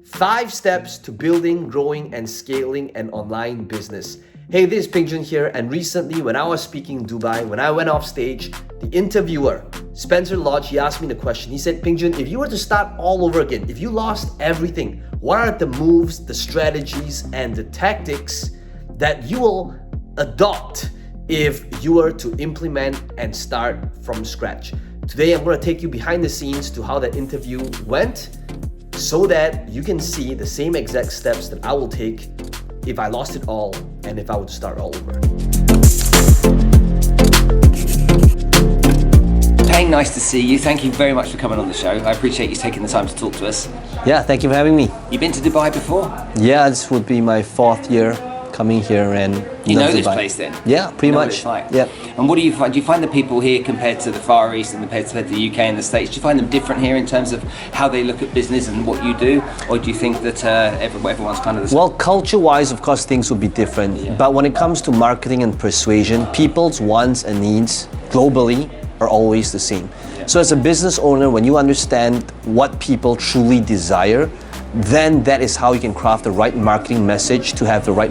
5 steps to building, growing, and scaling an online business. Hey, this is Peng Joon here, and recently when I was speaking in Dubai, when I went off stage, the interviewer, Spencer Lodge, he asked me the question. He said, Peng Joon, if you were to start all over again, if you lost everything, what are the moves, the strategies, and the tactics that you will adopt if you were to implement and start from scratch? Today, I'm going to take you behind the scenes to how that interview went, so that you can see the same exact steps that I will take if I lost it all and if I were to start all over. Peng, nice to see you. Thank you very much for coming on the show. I appreciate you taking the time to talk to us. Yeah, thank you for having me. You've been to Dubai before? Yeah, this would be my 4th year coming here, and you know this Dubai. place then? Yeah, pretty much. Like. Yeah. And what do you find? Do you find the people here compared to the Far East and compared to the UK and the States, do you find them different here in terms of how they look at business and what you do? Or do you think that everyone's kind of the same? Well, culture-wise, of course, things would be different. Yeah. But when it comes to marketing and persuasion, people's wants and needs globally are always the same. Yeah. So as a business owner, when you understand what people truly desire, then that is how you can craft the right marketing message to have the right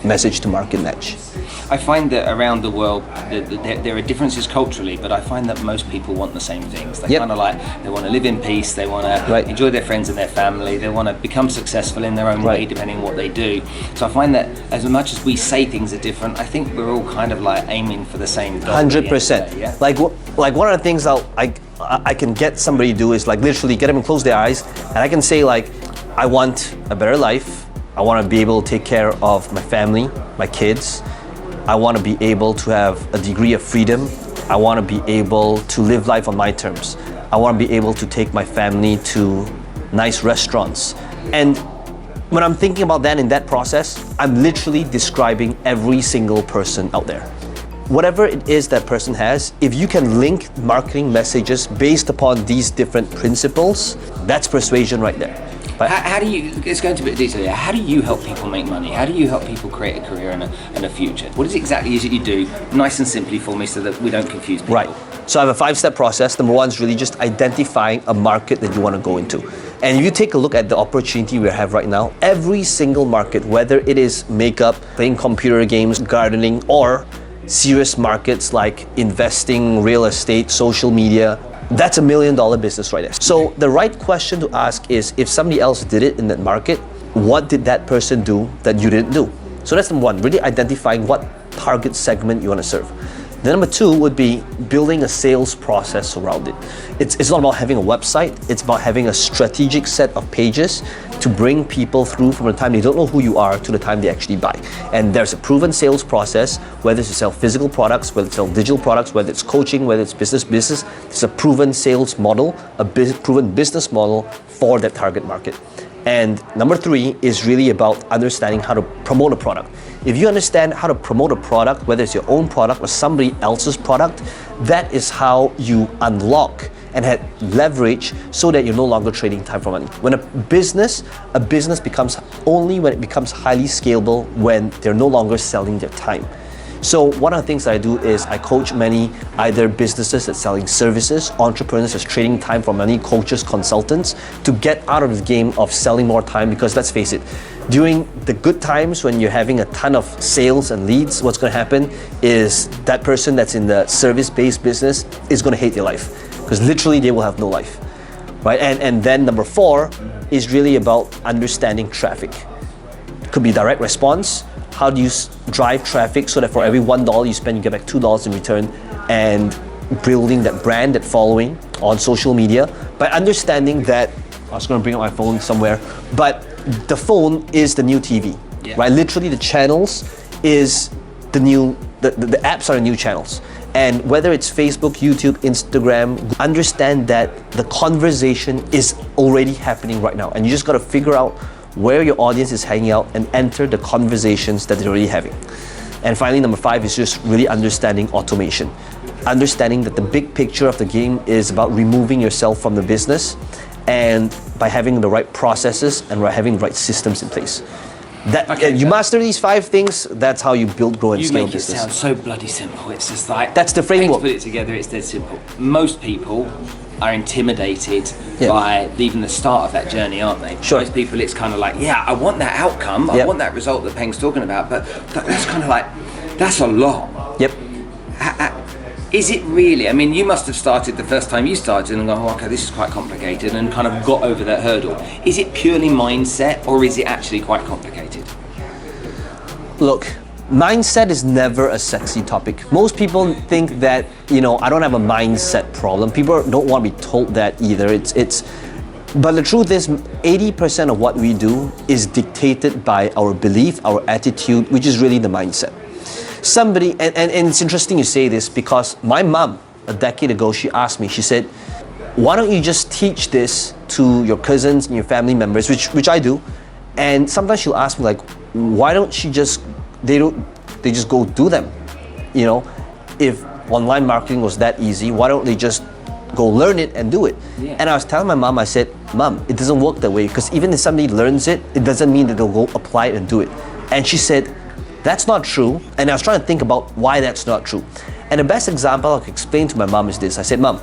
message to market match. I find that around the world there are differences culturally, but I find that most people want the same things. They kind of like, they want to live in peace, they want to enjoy their friends and their family, they want to become successful in their own way depending on what they do. So I find that as much as we say things are different, I think we're all kind of like aiming for the same goal. 100%. Yeah? Like one of the things I can get somebody to do is like literally get them to close their eyes, and I can say like, I want a better life. I want to be able to take care of my family, my kids. I want to be able to have a degree of freedom. I want to be able to live life on my terms. I want to be able to take my family to nice restaurants. And when I'm thinking about that in that process, I'm literally describing every single person out there. Whatever it is that person has, if you can link marketing messages based upon these different principles, that's persuasion right there. How do you, let's go into a bit of detail here, how do you help people make money? How do you help people create a career and a future? What exactly is it you do, nice and simply for me so that we don't confuse people? Right, so I have a 5-step process. Number 1 is really just identifying a market that you want to go into. And if you take a look at the opportunity we have right now, every single market, whether it is makeup, playing computer games, gardening, or serious markets like investing, real estate, social media, that's $1 million business right there. So the right question to ask is, if somebody else did it in that market, what did that person do that you didn't do? So that's number 1, really identifying what target segment you want to serve. Then number 2 would be building a sales process around it. It's not about having a website, it's about having a strategic set of pages to bring people through from the time they don't know who you are to the time they actually buy. And there's a proven sales process, whether it's to sell physical products, whether it's to sell digital products, whether it's coaching, whether it's business. It's a proven sales model, a proven business model for that target market. And number 3 is really about understanding how to promote a product. If you understand how to promote a product, whether it's your own product or somebody else's product, that is how you unlock and have leverage so that you're no longer trading time for money. When a business becomes only when it becomes highly scalable when they're no longer selling their time. So one of the things that I do is I coach many either businesses that's selling services, entrepreneurs that's trading time for money, coaches, consultants, to get out of the game of selling more time, because let's face it, during the good times when you're having a ton of sales and leads, what's going to happen is that person that's in the service-based business is going to hate their life, because literally they will have no life, right? And then number 4 is really about understanding traffic. It could be direct response. How do you drive traffic so that for every $1 you spend, you get back $2 in return, and building that brand, that following on social media by understanding that, I was going to bring up my phone somewhere, but the phone is the new TV, right? Literally the channels is the new, the apps are the new channels. And whether it's Facebook, YouTube, Instagram, understand that the conversation is already happening right now. And you just got to figure out where your audience is hanging out and enter the conversations that they're already having. And finally, number 5 is just really understanding automation. Understanding that the big picture of the game is about removing yourself from the business, and by having the right processes and by having the right systems in place. You master these 5 things, that's how you build, grow, and scale make business. it sound so bloody simple. It's just like, that's the framework. Put it together, it's dead simple. Most people are intimidated by even the start of that journey, aren't they? Sure. Most people, it's kind of like, yeah, I want that outcome, I want that result that Peng's talking about, but that's kind of like, that's a lot. Yep. Is it really? I mean, you must have started the first time you started and gone, oh, okay, this is quite complicated, and kind of got over that hurdle. Is it purely mindset, or is it actually quite complicated? Look, mindset is never a sexy topic. Most people think that, I don't have a mindset problem. People don't want to be told that either. But the truth is, 80% of what we do is dictated by our belief, our attitude, which is really the mindset. Somebody, and it's interesting you say this, because my mom, a decade ago, she asked me, she said, why don't you just teach this to your cousins and your family members, which I do. And sometimes she'll ask me, like, why don't they just go do them? If online marketing was that easy, why don't they just go learn it and do it? Yeah. And I was telling my mom, I said, Mom, it doesn't work that way, because even if somebody learns it, it doesn't mean that they'll go apply it and do it. And she said, that's not true. And I was trying to think about why that's not true. And the best example I could explain to my mom is this. I said, Mom,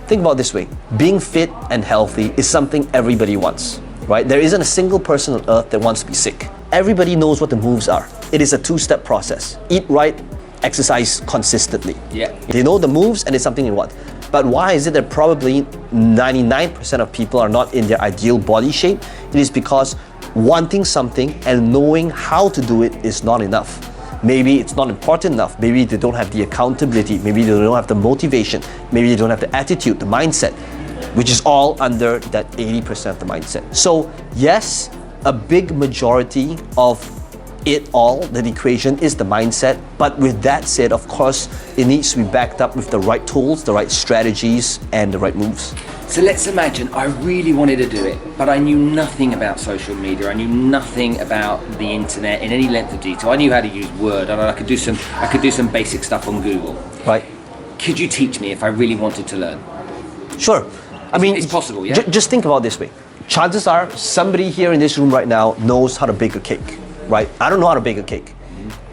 think about it this way. Being fit and healthy is something everybody wants, right? There isn't a single person on earth that wants to be sick. Everybody knows what the moves are. It is a 2-step process. Eat right, exercise consistently. Yeah. They know the moves and it's something they want. But why is it that probably 99% of people are not in their ideal body shape? It is because wanting something and knowing how to do it is not enough. Maybe it's not important enough. Maybe they don't have the accountability. Maybe they don't have the motivation. Maybe they don't have the attitude, the mindset, which is all under that 80% of the mindset. So yes, a big majority of it all, the equation, is the mindset. But with that said, of course, it needs to be backed up with the right tools, the right strategies, and the right moves. So let's imagine I really wanted to do it, but I knew nothing about social media. I knew nothing about the internet in any length of detail. I knew how to use Word, and I could do some basic stuff on Google. Right. Could you teach me if I really wanted to learn? Sure. I mean, it's possible, yeah? Just think about it this way. Chances are somebody here in this room right now knows how to bake a cake, right? I don't know how to bake a cake.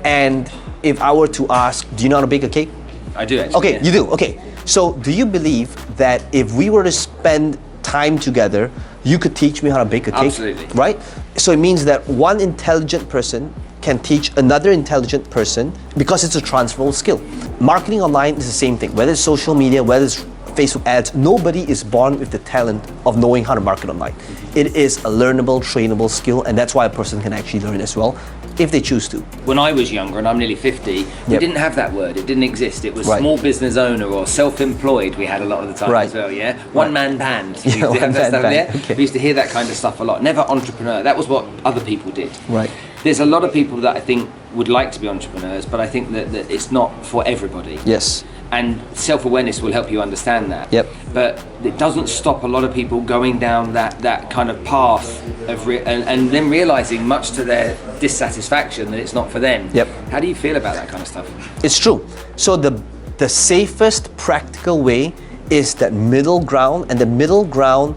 And if I were to ask, do you know how to bake a cake? I do actually. Okay, yeah. You do, okay. So do you believe that if we were to spend time together, you could teach me how to bake a cake? Absolutely. Right? So it means that one intelligent person can teach another intelligent person, because it's a transferable skill. Marketing online is the same thing. Whether it's social media, whether it's Facebook ads, nobody is born with the talent of knowing how to market online. It is a learnable, trainable skill, and that's why a person can actually learn as well, if they choose to. When I was younger, and I'm nearly 50, we didn't have that word. It didn't exist. It was small business owner or self-employed we had a lot of the time as well, yeah? One-man band. Okay. We used to hear that kind of stuff a lot. Never entrepreneur. That was what other people did. Right. There's a lot of people that I think would like to be entrepreneurs, but I think that it's not for everybody. Yes. And self-awareness will help you understand that. Yep. But it doesn't stop a lot of people going down that kind of path of and then realizing, much to their dissatisfaction, that it's not for them. Yep. How do you feel about that kind of stuff? It's true. So the safest practical way is that middle ground, and the middle ground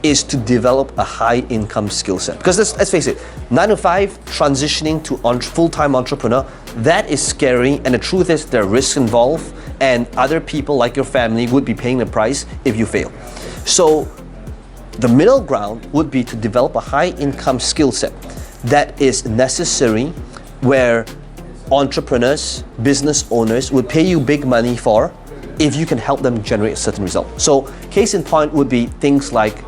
is to develop a high income skill set. Because let's face it, 9 to 5, transitioning to full-time entrepreneur, that is scary, and the truth is there are risks involved, and other people like your family would be paying the price if you fail. So the middle ground would be to develop a high income skill set that is necessary, where entrepreneurs, business owners would pay you big money for if you can help them generate a certain result. So case in point would be things like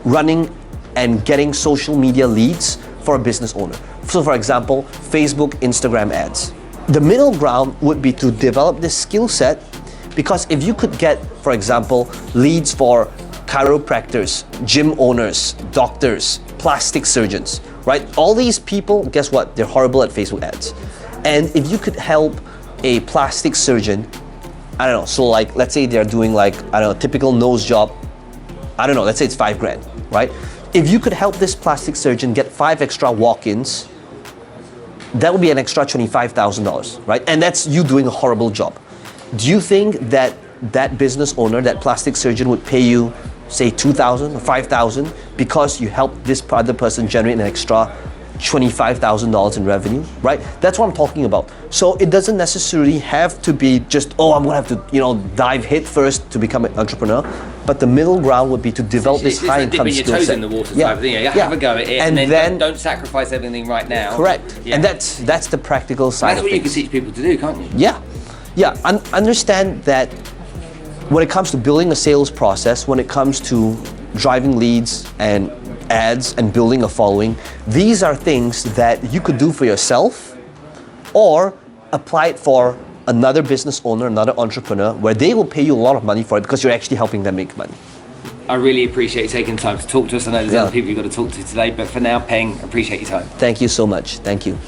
running and getting social media leads for a business owner. So for example, Facebook, Instagram ads. The middle ground would be to develop this skill set, because if you could get, for example, leads for chiropractors, gym owners, doctors, plastic surgeons, right? All these people, guess what? They're horrible at Facebook ads. And if you could help a plastic surgeon, I don't know, so like, let's say they're doing like, I don't know, typical nose job, I don't know, let's say it's $5,000, right? If you could help this plastic surgeon get 5 extra walk-ins, that would be an extra $25,000, right? And that's you doing a horrible job. Do you think that that business owner, that plastic surgeon, would pay you, say, $2,000 or $5,000 because you helped this other person generate an extra $25,000 in revenue, right? That's what I'm talking about. So it doesn't necessarily have to be just, oh, I'm gonna have to, dive head first to become an entrepreneur. But the middle ground would be to develop this high income skill set. Dipping your toes in the water type of thing. You have a go at it, and then don't sacrifice everything right now. Correct. Yeah. And that's the practical side. That's what you can teach people to do, can't you? Yeah. Understand that when it comes to building a sales process, when it comes to driving leads and ads and building a following, these are things that you could do for yourself or apply it for another business owner, another entrepreneur, where they will pay you a lot of money for it because you're actually helping them make money. I really appreciate you taking time to talk to us. I know there's other people you've got to talk to today, but for now, Peng, appreciate your time. Thank you so much. Thank you.